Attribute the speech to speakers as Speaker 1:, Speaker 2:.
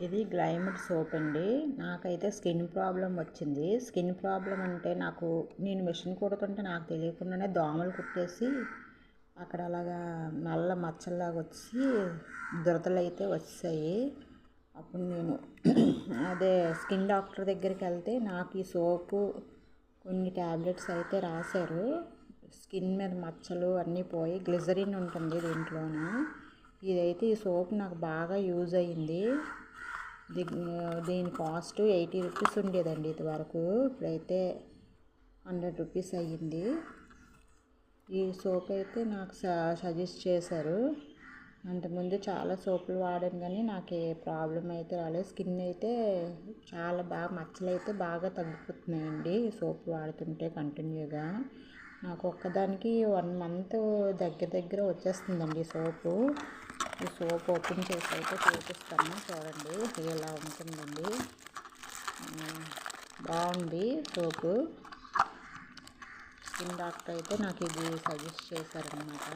Speaker 1: ఇది గ్లైమర్ సోప్ అండి. నాకైతే స్కిన్ ప్రాబ్లం వచ్చింది. స్కిన్ ప్రాబ్లం అంటే నేను మిషన్ కుడుతుంటే నాకు తెలియకుండానే దోమలు కుట్టేసి అక్కడ అలాగా నల్ల మచ్చల్లాగా వచ్చి దురదలు అయితే వచ్చాయి. అప్పుడు నేను అదే స్కిన్ డాక్టర్ దగ్గరికి వెళ్తే నాకు ఈ సోపు కొన్ని ట్యాబ్లెట్స్ అయితే రాశారు. స్కిన్ మీద మచ్చలు అన్నీ పోయి గ్లిజరిన్ ఉంటుంది దీంట్లోన. ఈ సోప్ నాకు బాగా యూజ్ అయ్యింది. దీని కాస్ట్ 80 రూపీస్ ఉండేదండి ఇది వరకు. ఇప్పుడైతే 100 రూపీస్ అయ్యింది. ఈ సోప్ అయితే నాకు సజెస్ట్ చేశారు. అంతకుముందు చాలా సోపులు వాడాను కానీ నాకు ఏ ప్రాబ్లం అయితే రాలేదు. స్కిన్ అయితే చాలా బాగా మచ్చలు అయితే బాగా తగ్గిపోతున్నాయండి ఈ సోప్ వాడుతుంటే కంటిన్యూగా. నాకు ఒక్కదానికి 1 మంత్ దగ్గర వచ్చేస్తుందండి ఈ సోప్ ఓపెన్ చేసి అయితే చూపిస్తాను చూడండి. ఇలా ఉంటుందండి. బాగుంది సోపు. స్కిన్ డాక్టర్ అయితే నాకు ఇది సజెస్ట్ చేశారనమాట.